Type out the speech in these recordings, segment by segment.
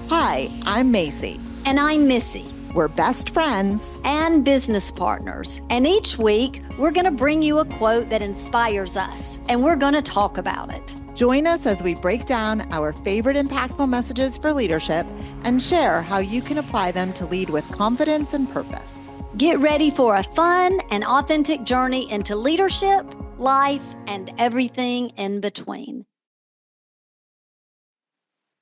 Hi, I'm Mayce. And I'm Missy. We're best friends and business partners. And each week, we're going to bring you a quote that inspires us, and we're going to talk about it. Join us as we break down our favorite impactful messages for leadership and share how you can apply them to lead with confidence and purpose. Get ready for a fun and authentic journey into leadership, life, and everything in between.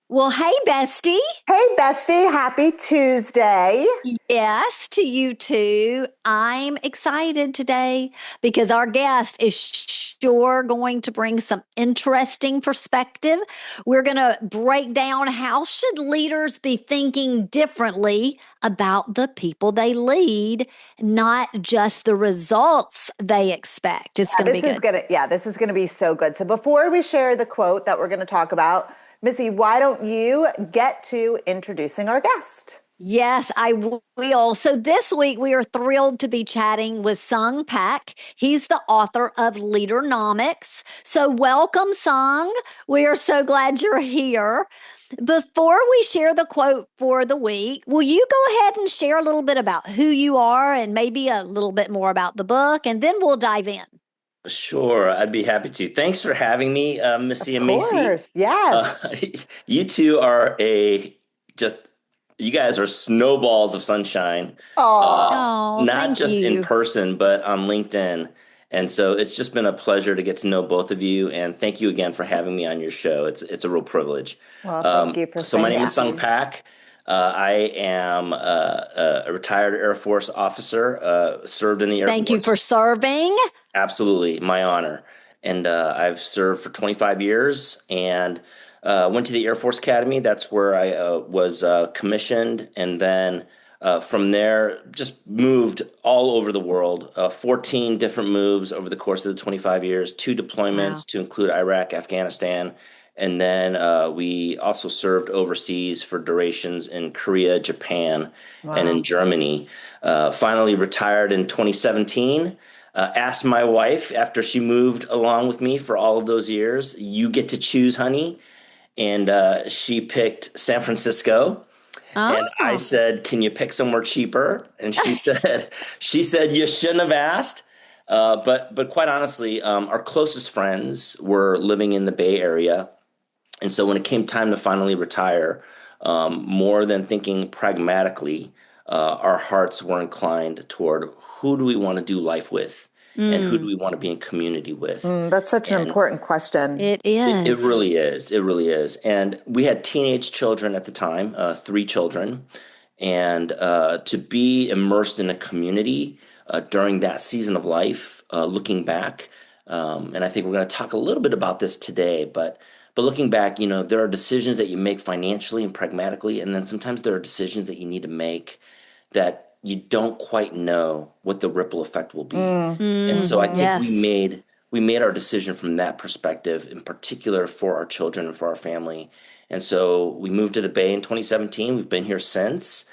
Well, hey, bestie. Hey, bestie. Happy Tuesday. Yes, to you too. I'm excited today because our guest is sure going to bring some interesting perspective. We're going to break down how should leaders be thinking differently about the people they lead, not just the results they expect. It's going to be good. This is going to be so good. So before we share the quote that we're going to talk about, Missy, why don't you get to introducing our guest? Yes, I will. So this week we are thrilled to be chatting with Seung Paik. He's the author of Leadernomics. So welcome, Seung. We are so glad you're here. Before we share the quote for the week, will you go ahead and share a little bit about who you are and maybe a little bit more about the book, and then we'll dive in. Sure, I'd be happy to. Thanks for having me, Missy and Mayce. Of course, yes. You two are you guys are snowballs of sunshine. Not just in person, but on LinkedIn. And so it's just been a pleasure to get to know both of you. And thank you again for having me on your show. It's a real privilege. Well, thank you for So my name is Seung Paik. I am a retired Air Force officer, served in the Air Force. Thank you for serving. Absolutely, my honor. And I've served for 25 years and went to the Air Force Academy. That's where I was commissioned. And then from there, just moved all over the world, 14 different moves over the course of the 25 years, 2 deployments to include Iraq, Afghanistan. And then we also served overseas for durations in Korea, Japan, and in Germany. Finally retired in 2017. Asked my wife after she moved along with me for all of those years, you get to choose, honey. And she picked San Francisco. And I said, can you pick somewhere cheaper? And she said, you shouldn't have asked. But quite honestly, our closest friends were living in the Bay Area. And so when it came time to finally retire, more than thinking pragmatically, our hearts were inclined toward who do we want to do life with and who do we want to be in community with? That's such an important question. It is. It really is. It really is. And we had teenage children at the time, 3 children. And to be immersed in a community during that season of life, looking back, and I think we're going to talk a little bit about this today, but looking back, there are decisions that you make financially and pragmatically, and then sometimes there are decisions that you need to make that you don't quite know what the ripple effect will be. And so I think we made our decision from that perspective, in particular for our children and for our family. And so we moved to the Bay in 2017. We've been here since.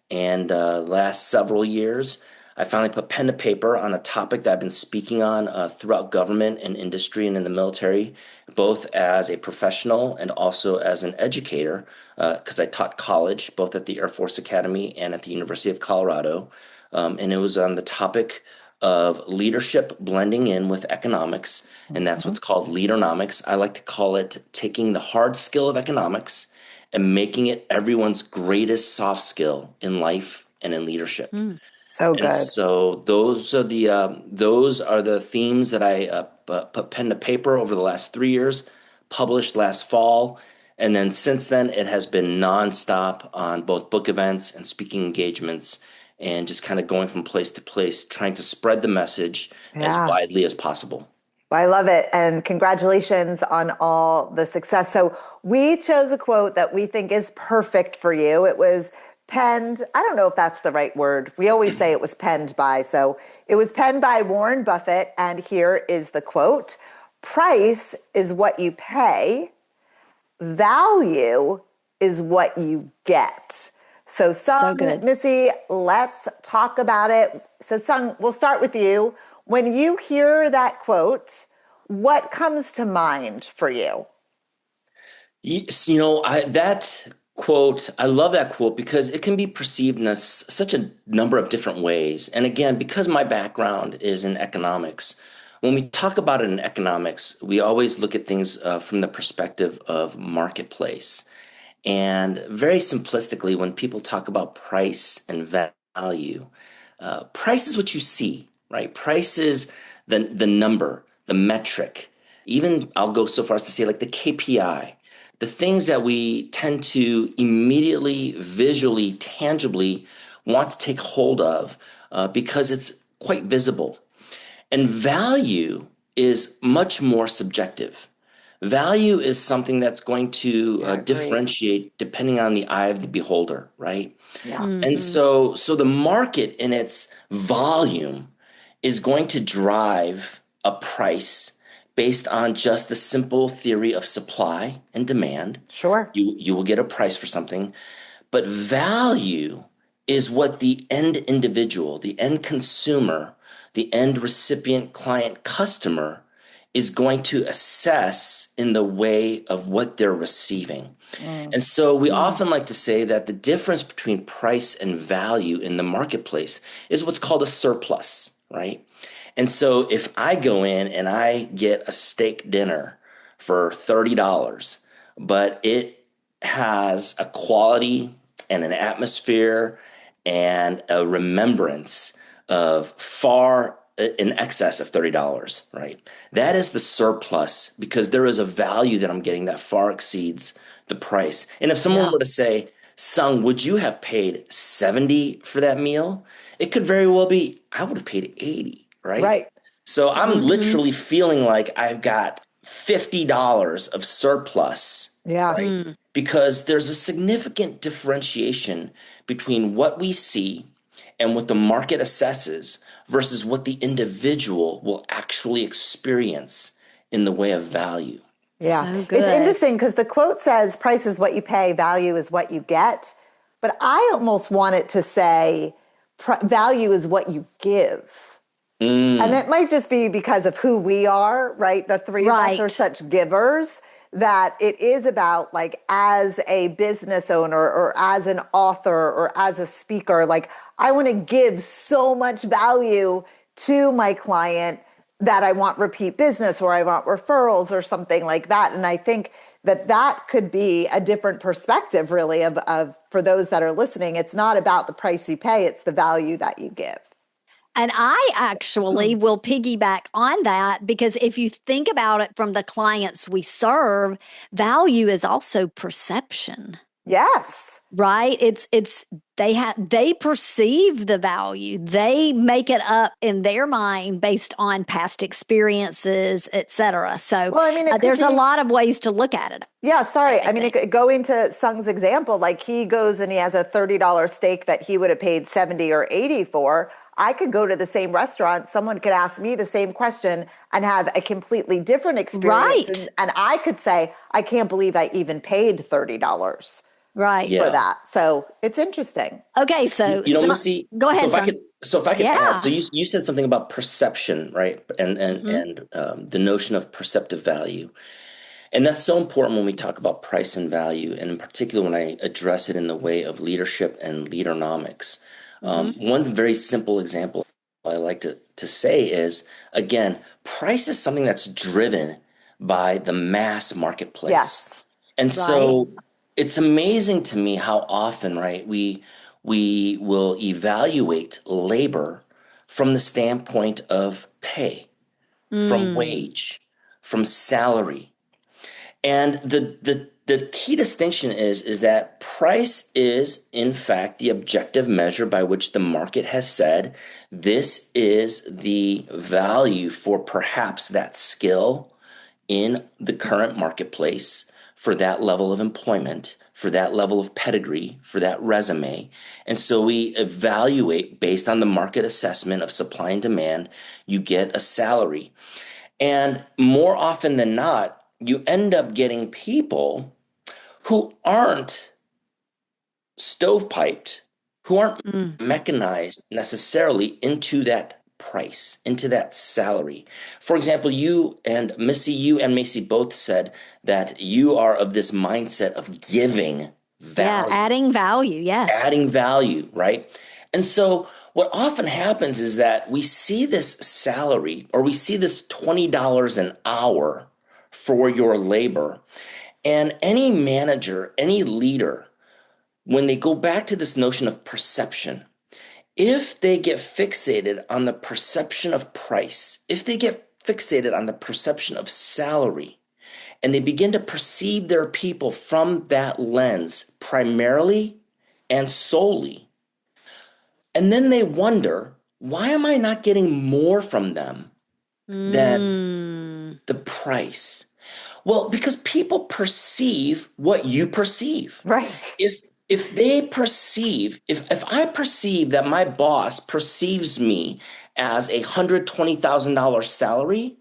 And last several years, I finally put pen to paper on a topic that I've been speaking on throughout government and industry and in the military, both as a professional and also as an educator, because I taught college, both at the Air Force Academy and at the University of Colorado. And it was on the topic of leadership blending in with economics, and that's what's called Leadernomics. I like to call it taking the hard skill of economics and making it everyone's greatest soft skill in life and in leadership. So good. And so those are the themes that I put pen to paper over the last 3 years, published last fall, and then since then it has been nonstop on both book events and speaking engagements, and just kind of going from place to place, trying to spread the message as widely as possible. I love it. And congratulations on all the success. So we chose a quote that we think is perfect for you. It was penned. I don't know if that's the right word. We always say it was penned by. So it was penned by Warren Buffett. And here is the quote: price is what you pay. Value is what you get. So good. Missy, let's talk about it. So Seung, we'll start with you. When you hear that quote, what comes to mind for you? That quote, I love that quote because it can be perceived in such a number of different ways. And again, because my background is in economics, when we talk about it in economics, we always look at things from the perspective of marketplace. And very simplistically, when people talk about price and value, price is what you see, right? Price is the number, the metric. Even I'll go so far as to say like the KPI, the things that we tend to immediately, visually, tangibly want to take hold of because it's quite visible. And value is much more subjective. Value is something that's going to differentiate depending on the eye of the beholder, right? Yeah. And so the market in its volume is going to drive a price based on just the simple theory of supply and demand. Sure. You will get a price for something, but value is what the end individual, the end consumer, the end recipient, client, customer is going to assess in the way of what they're receiving. And so we often like to say that the difference between price and value in the marketplace is what's called a surplus, right? And so if I go in and I get a steak dinner for $30, but it has a quality and an atmosphere and a remembrance of far in excess of $30, right? That is the surplus because there is a value that I'm getting that far exceeds the price. And if someone were to say, Seung, would you have paid 70 for that meal? It could very well be, I would have paid 80, right? Right. So I'm literally feeling like I've got $50 of surplus, Yeah. right? Because there's a significant differentiation between what we see and what the market assesses versus what the individual will actually experience in the way of value. Yeah. So good. It's interesting because the quote says price is what you pay, value is what you get. But I almost want it to say value is what you give. And it might just be because of who we are, right? The three of us are such givers that it is about like as a business owner or as an author or as a speaker, like I want to give so much value to my client that I want repeat business or I want referrals or something like that. And I think that could be a different perspective really of for those that are listening. It's not about the price you pay, it's the value that you give. And I actually will piggyback on that because if you think about it from the clients we serve, value is also perception. Yes. Right? They perceive the value. They make it up in their mind based on past experiences, et cetera. So well, I mean, there's a lot of ways to look at it. Yeah, sorry. I mean, going to Seung's example, like he goes and he has a $30 steak that he would have paid 70 or 80 for. I could go to the same restaurant. Someone could ask me the same question and have a completely different experience. Right. And I could say, I can't believe I even paid $30 right. for that. So it's interesting. Okay. So, Missy, go ahead. So if I could add, so you said something about perception, right? And the notion of perceptive value. And that's so important when we talk about price and value, and in particular when I address it in the way of leadership and leadernomics. One very simple example I like to say is, again, price is something that's driven by the mass marketplace. Yes. And so it's amazing to me how often, right, we will evaluate labor from the standpoint of pay, from wage, from salary. And the key distinction is that price is, in fact, the objective measure by which the market has said this is the value for perhaps that skill in the current marketplace, for that level of employment, for that level of pedigree, for that resume. And so we evaluate based on the market assessment of supply and demand, you get a salary. And more often than not, you end up getting people who aren't stovepiped, who aren't mechanized necessarily into that price, into that salary. For example, you and Mayce both said that you are of this mindset of giving Yeah, value. adding value. Yes. Adding value, right? And so what often happens is that we see this salary, or we see this $20 an hour for your labor. And any manager, any leader, when they go back to this notion of perception, if they get fixated on the perception of price, if they get fixated on the perception of salary, and they begin to perceive their people from that lens primarily and solely, and then they wonder, why am I not getting more from them than the price? Well, because people perceive what you perceive. Right. If they perceive, if I perceive that my boss perceives me as $120,000 salary,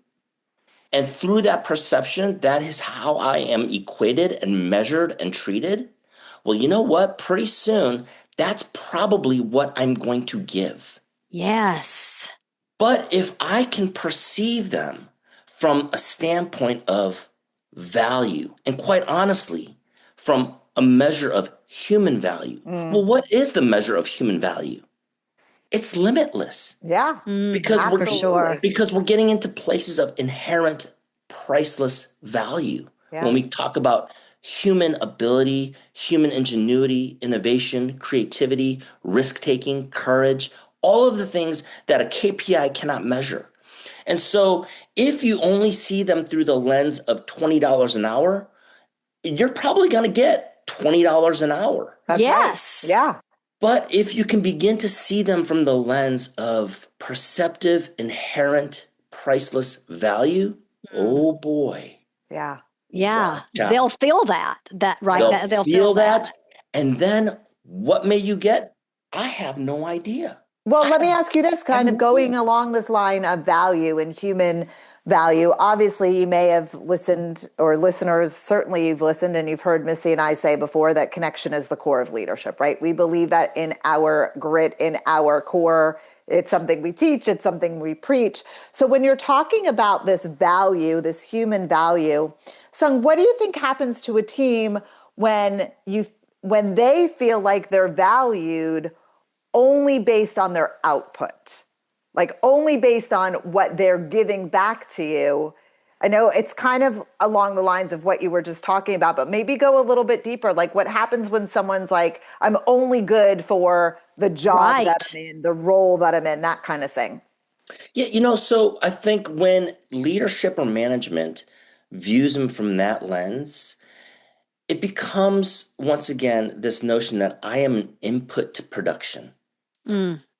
and through that perception, that is how I am equated and measured and treated, well, you know what? Pretty soon, that's probably what I'm going to give. Yes. But if I can perceive them from a standpoint of value, and quite honestly, from a measure of human value, well, what is the measure of human value? It's limitless. Yeah. Because we're For sure. because we're getting into places of inherent priceless value. Yeah. When we talk about human ability, human ingenuity, innovation, creativity, risk-taking, courage, all of the things that a KPI cannot measure. And so if you only see them through the lens of $20 an hour, you're probably going to get $20 an hour. That's Yes. right. Yeah. But if you can begin to see them from the lens of perceptive, inherent, priceless value, oh boy. Yeah. Yeah. Watch out. They'll feel that. Right. They'll feel that. And then what may you get? I have no idea. Well, let me ask you this, kind of going along this line of value and human value. Obviously, you may have listened, or listeners, certainly you've listened and you've heard Missy and I say before that connection is the core of leadership, right? We believe that in our grit, in our core. It's something we teach, it's something we preach. So when you're talking about this value, this human value, Seung, what do you think happens to a team when they feel like they're valued only based on their output, like only based on what they're giving back to you? I know it's kind of along the lines of what you were just talking about, but maybe go a little bit deeper. Like what happens when someone's like, I'm only good for the job that I'm in, the role that I'm in, that kind of thing. Yeah, so I think when leadership or management views them from that lens, it becomes, once again, this notion that I am an input to production.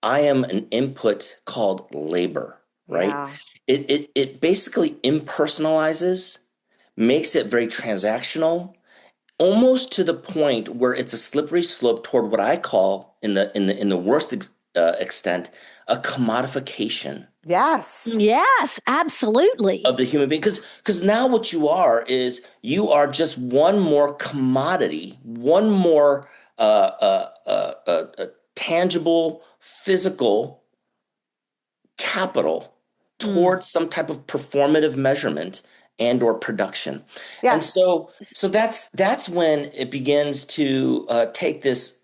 I am an input called labor, right? Yeah. It basically impersonalizes, makes it very transactional, almost to the point where it's a slippery slope toward what I call, in the worst extent, a commodification. Yes. Yes, absolutely. Of the human being, because now what you are is you are just one more commodity, one more tangible, physical capital towards some type of performative measurement and or production. Yeah. And so that's when it begins to take this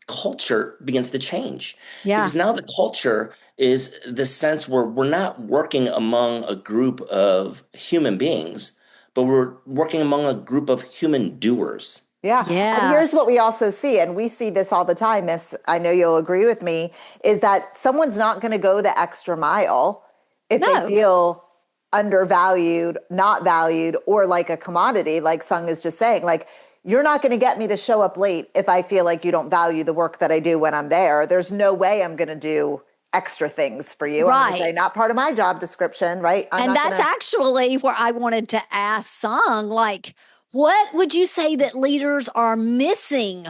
culture begins to change. Yeah. Because now the culture is the sense where we're not working among a group of human beings, but we're working among a group of human doers. Yeah. Yes. And here's what we also see, and we see this all the time, Miss, I know you'll agree with me, is that someone's not going to go the extra mile if they feel undervalued, not valued, or like a commodity, like Seung is just saying. Like, you're not going to get me to show up late if I feel like you don't value the work that I do when I'm there. There's no way I'm going to do extra things for you. Right. I'm going to say, not part of my job description, right? And that's actually where I wanted to ask Seung, like, what would you say that leaders are missing?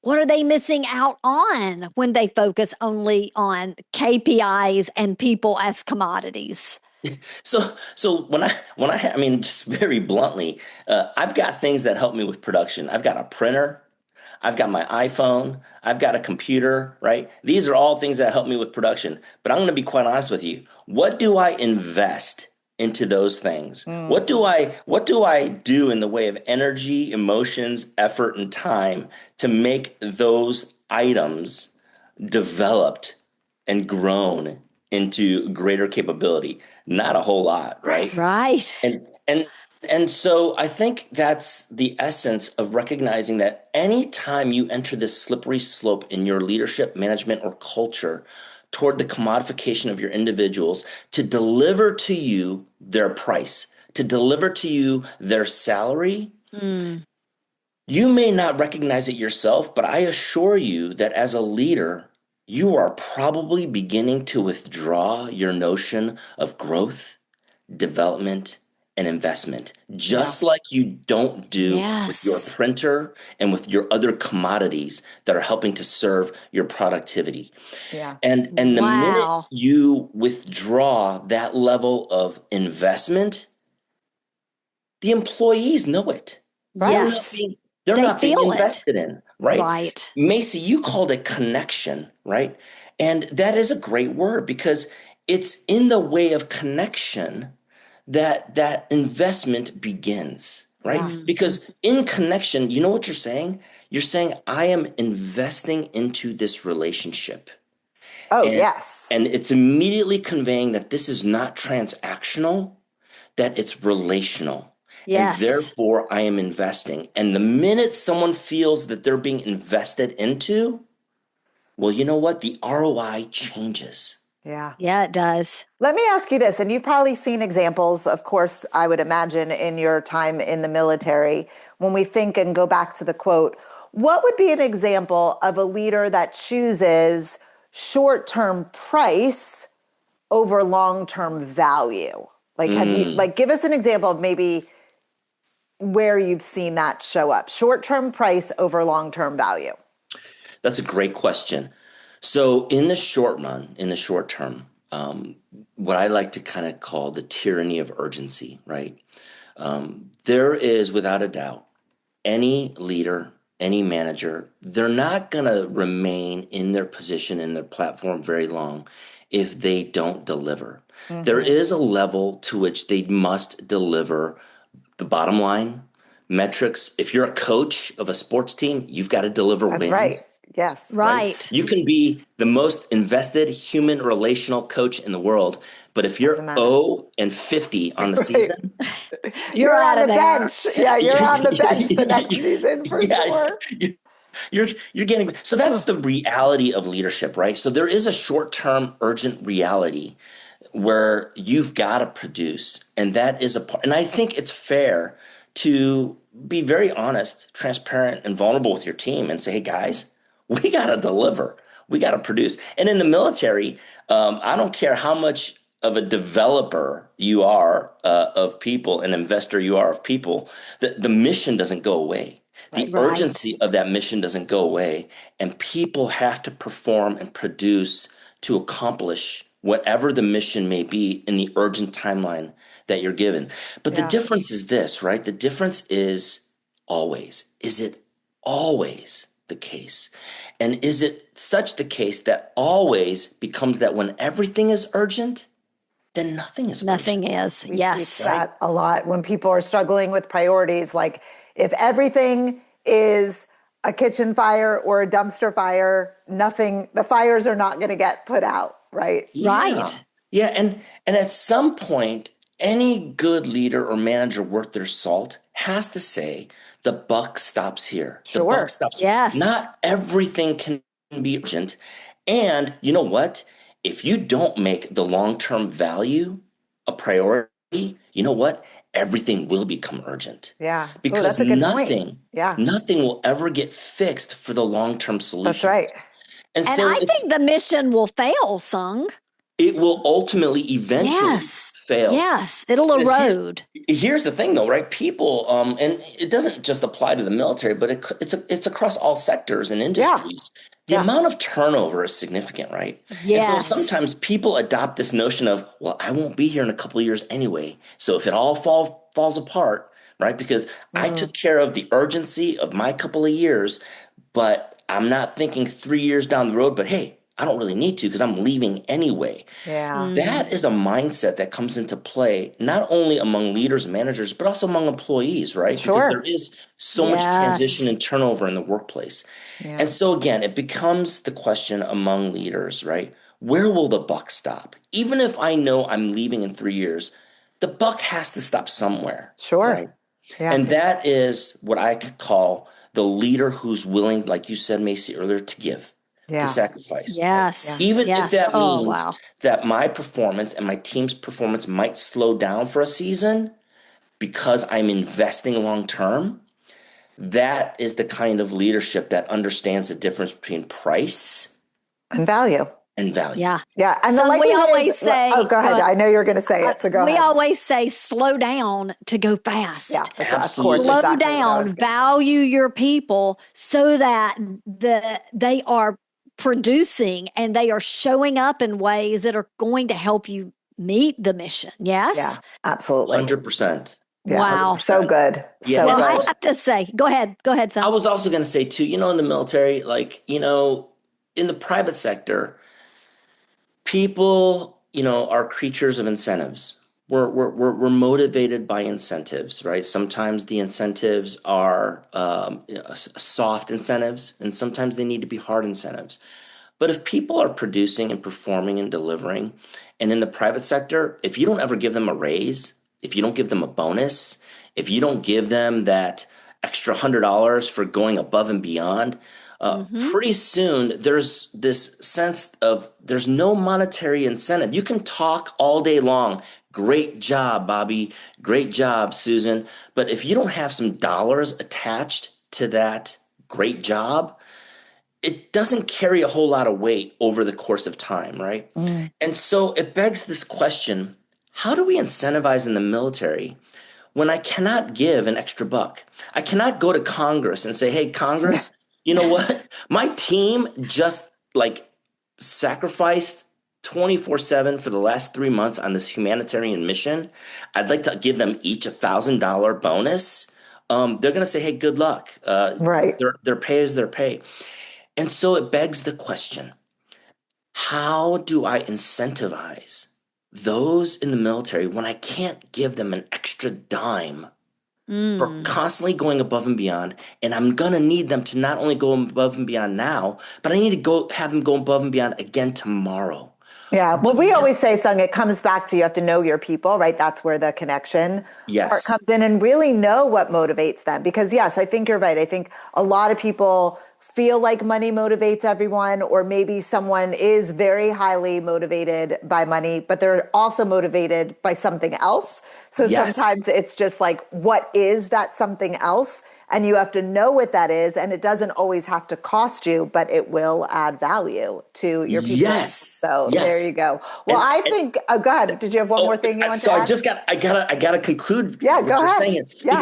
What are they missing out on when they focus only on KPIs and people as commodities? So when I mean, just very bluntly, I've got things that help me with production. I've got a printer, I've got my iPhone, I've got a computer, right? These are all things that help me with production. But I'm going to be quite honest with you. What do I invest into those things? What do I do in the way of energy, emotions, effort, and time to make those items developed and grown into greater capability? Not a whole lot, right? Right. And so I think that's the essence of recognizing that anytime you enter this slippery slope in your leadership, management, or culture toward the commodification of your individuals to deliver to you their price, to deliver to you their salary, you may not recognize it yourself, but I assure you that as a leader, you are probably beginning to withdraw your notion of growth, development, and investment, just like you don't do with your Yes. printer and with your other commodities that are helping to serve your productivity. Yeah. And the minute Wow. you withdraw that level of investment, the employees know it. They're not Yes. being they're They not being feel it. invested in, right? Right. Macy, you called it connection, right? And that is a great word because it's in the way of connection that investment begins, right? Yeah. Because in connection, you know what you're saying? You're saying, I am investing into this relationship. Oh, And, yes. and it's immediately conveying that this is not transactional, that it's relational. And Yes. therefore, I am investing. And the minute someone feels that they're being invested into, well, you know what? The ROI changes. Yeah. Yeah, it does. Let me ask you this, and you've probably seen examples, of course, I would imagine, in your time in the military. When we think and go back to the quote, what would be an example of a leader that chooses short-term price over long-term value? Like, give us an example of maybe where you've seen that show up. Short-term price over long-term value. That's a great question. So in the short run, in the short term, what I like to kind of call the tyranny of urgency, right? There is, without a doubt, any leader, any manager, they're not going to remain in their position, in their platform very long if they don't deliver. There is a level to which they must deliver the bottom line, metrics. If you're a coach of a sports team, you've got to deliver That's right. wins. Yes. Right? Right. You can be the most invested human relational coach in the world, but if Doesn't you're matter. 0 and 50 on the Right. season, You're out on of the there. bench. Yeah, you're on the bench the next season for yeah, sure. you're getting so that's the reality of leadership, right? So there is a short-term urgent reality where you've got to produce, and that is a part. And I think it's fair to be very honest, transparent, and vulnerable with your team and say, hey, guys, we got to deliver. We got to produce. And in the military, I don't care how much of a developer you are of people, an investor you are of people, the mission doesn't go away. The Right. urgency of that mission doesn't go away. And people have to perform and produce to accomplish whatever the mission may be in the urgent timeline that you're given. But the Yeah. difference is this, right? The difference is always. Is it always the case? And is it such the case that always becomes that when everything is urgent, then nothing is Nothing urgent? is. We teach Yes. that a lot when people are struggling with priorities. Like, if everything is a kitchen fire or a dumpster fire, the fires are not going to get put out, right? Yeah. Right. Yeah. And at some point, any good leader or manager worth their salt has to say, the buck stops here. The buck Sure. stops. Yes. Not everything can be urgent. And you know what? If you don't make the long-term value a priority, you know what? Everything will become urgent Yeah. Oh, because that's a good point. nothing, Yeah, nothing will ever get fixed for the long-term that's solutions. right. And And so I think the mission will fail, Seung. it will ultimately, eventually Yes. fail. Yes. It'll Because erode. here's the thing, though, right? People, and it doesn't just apply to the military, but it's across all sectors and Yeah. industries. The Yeah. amount of turnover is significant, right? And so Yes. sometimes people adopt this notion of, well, I won't be here in a couple of years anyway. So if it all falls apart, right? Because I took care of the urgency of my couple of years, but I'm not thinking 3 years down the road. But hey, I don't really need to because I'm leaving anyway. Yeah. That is a mindset that comes into play not only among leaders and managers, but also among employees, right? Because there Sure. is so much transition Yes. and turnover in the workplace. And Yeah. so again, it becomes the question among leaders, right? Where will the buck stop? Even if I know I'm leaving in 3 years, the buck has to stop somewhere, Sure. right? Yeah. And that is what I could call the leader who's willing, like you said, Macy, earlier, to give, to Yeah. sacrifice. Yes. Yeah. Even if Yes. that Oh, means wow. that my performance and my team's performance might slow down for a season because I'm investing long term, that is the kind of leadership that understands the difference between price And value. and value. Yeah. Yeah. And the Son, we likelihood always is, oh, say, go ahead. I know you're going to say it. So go we ahead. always say, slow down to go Yeah. fast. That's, of course, Absolutely. Slow exactly what I was down, going to say. value your people so that they are producing and they are showing up in ways that are going to help you meet the mission. Yeah. Yes? Absolutely. 100%. Yeah. Wow. 100%. So good. Yeah. So Well, And I good. have to say, go ahead. Go ahead, I son. was also going to say, too, in the military, like, in the private sector, people, are creatures of incentives. We're motivated by incentives, right? Sometimes the incentives are soft incentives, and sometimes they need to be hard incentives. But if people are producing and performing and delivering, and in the private sector, if you don't ever give them a raise, if you don't give them a bonus, if you don't give them that extra $100 for going above and beyond, Mm-hmm. pretty soon there's this sense of there's no monetary incentive. You can talk all day long. Great job, Bobby. Great job, Susan. But if you don't have some dollars attached to that great job, it doesn't carry a whole lot of weight over the course of time, right? Mm. And so it begs this question, how do we incentivize in the military when I cannot give an extra buck? I cannot go to Congress and say, hey, Yeah. Congress, you know what? My team just like sacrificed 24/7 for the last 3 months on this humanitarian mission. I'd like to give them each $1,000 bonus. They're going to say, hey, good luck. Right. Their pay is their pay. And so it begs the question, how do I incentivize those in the military when I can't give them an extra dime for Mm. constantly going above and beyond? And I'm going to need them to not only go above and beyond now, but I need to have them go above and beyond again tomorrow. Yeah. Well, we always say, Sung, it comes back to you have to know your people, right? That's where the connection part Yes. comes in and really know what motivates them. Because, yes, I think you're right. I think a lot of people feel like money motivates everyone, or maybe someone is very highly motivated by money, but they're also motivated by something else. So Yes. sometimes it's just like, what is that something else? And you have to know what that is. And it doesn't always have to cost you, but it will add value to your people. Yes. So there you Yes. go. Well, I And think, oh, go ahead. Did you have one more thing you want to so add? I gotta conclude Yeah, what go you're ahead. saying Yeah.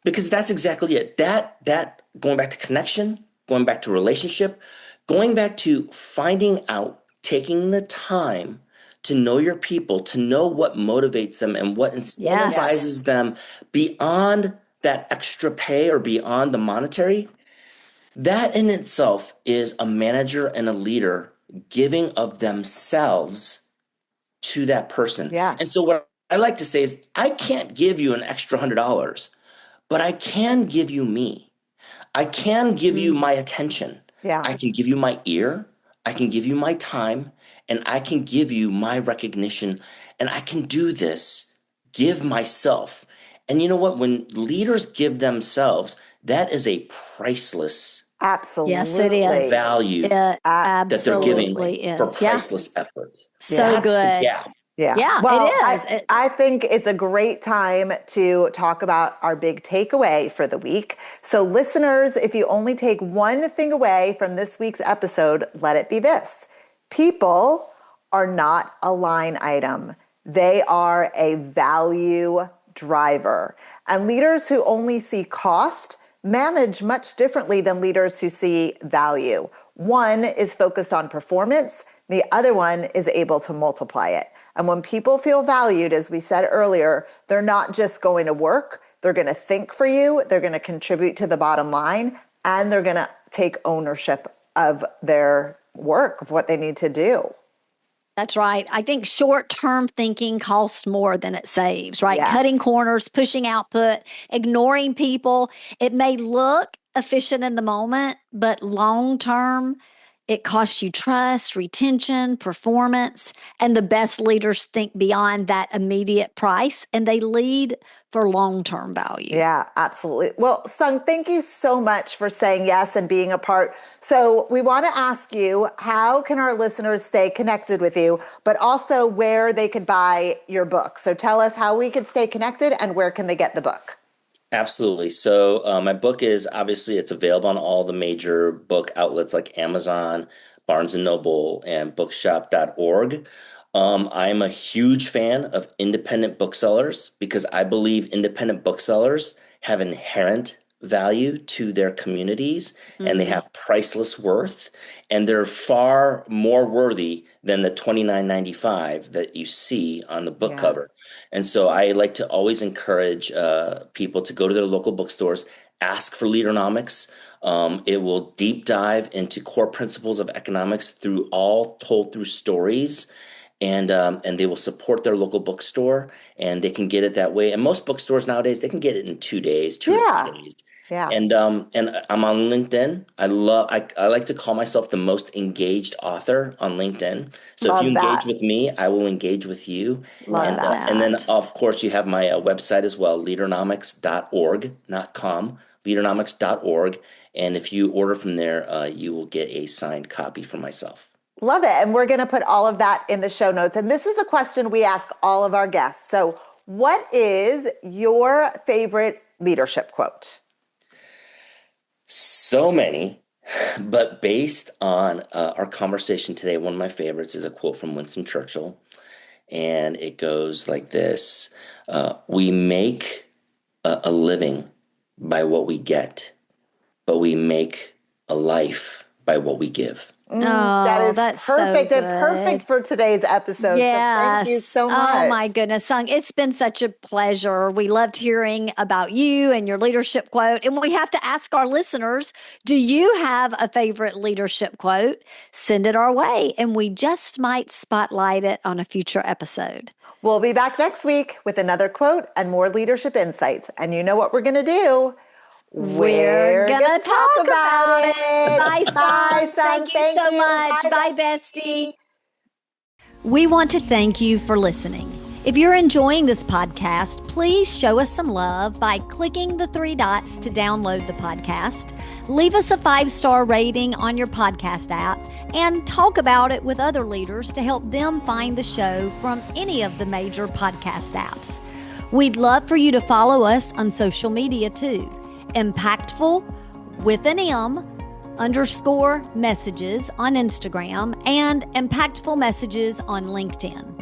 because that's exactly it. That going back to connection, going back to relationship, going back to finding out, taking the time to know your people, to know what motivates them and what Yes. incentivizes them beyond that extra pay or beyond the monetary. That in itself is a manager and a leader giving of themselves to that person. And Yes. so what I like to say is I can't give you an extra $100, but I can give you me. I can give you Mm. my attention. Yeah. I can give you my ear. I can give you my time, and I can give you my recognition. And I can do this, give myself. And you know what? When leaders give themselves, that is a priceless Yes, it is. Absolutely. value It that they're giving Absolutely. absolutely for is. Yeah. priceless effort. So Yeah. That's the good. gap. Yeah. Yeah, it Well, is. I think it's a great time to talk about our big takeaway for the week. So, listeners, if you only take one thing away from this week's episode, let it be this: people are not a line item, they are a value driver. And leaders who only see cost manage much differently than leaders who see value. One is focused on performance, the other one is able to multiply it. And when people feel valued, as we said earlier, they're not just going to work, they're going to think for you, they're going to contribute to the bottom line, and they're going to take ownership of their work of what they need to do. That's right. I think short-term thinking costs more than it saves, right? Yes. Cutting corners, pushing output, ignoring people. It may look efficient in the moment, but long-term, it costs you trust, retention, performance, and the best leaders think beyond that immediate price, and they lead for long-term value. Yeah, absolutely. Well, Seung, thank you so much for saying yes and being a part. So we want to ask you, how can our listeners stay connected with you, but also where they could buy your book? So tell us how we could stay connected and where can they get the book? Absolutely. So my book is obviously it's available on all the major book outlets like Amazon, Barnes and Noble, and bookshop.org. I'm a huge fan of independent booksellers because I believe independent booksellers have inherent value to their communities and they have priceless worth, and they're far more worthy than the $29.95 that you see on the book cover. And so I like to always encourage people to go to their local bookstores, ask for Leadernomics. It will deep dive into core principles of economics all told through stories. And they will support their local bookstore, and they can get it that way. And most bookstores nowadays, they can get it in 2 days, 2 to 3 days. Yeah. And I'm on LinkedIn. I like to call myself the most engaged author on LinkedIn. So if you engage with me, I will engage with you. And then of course you have my website as well, leadernomics.org, not com, leadernomics.org. And if you order from there, you will get a signed copy from myself. Love it. And we're going to put all of that in the show notes. And this is a question we ask all of our guests. So what is your favorite leadership quote? So many, but based on our conversation today, one of my favorites is a quote from Winston Churchill. And it goes like this: we make a living by what we get, but we make a life by what we give. That is that's perfect so and perfect for today's episode. Yes. So thank you so much. Oh my goodness, Seung, it's been such a pleasure. We loved hearing about you and your leadership quote. And we have to ask our listeners, do you have a favorite leadership quote? Send it our way, and we just might spotlight it on a future episode. We'll be back next week with another quote and more leadership insights. And you know what we're going to do? We're gonna talk about it. Bye, Bye, Seung. Thank you so much. Bye, bestie. We want to thank you for listening. If you're enjoying this podcast, please show us some love by clicking the 3 dots to download the podcast. Leave us a 5-star rating on your podcast app and talk about it with other leaders to help them find the show from any of the major podcast apps. We'd love for you to follow us on social media too. Mpactful with an M _ messages on Instagram and Mpactful Messages on LinkedIn.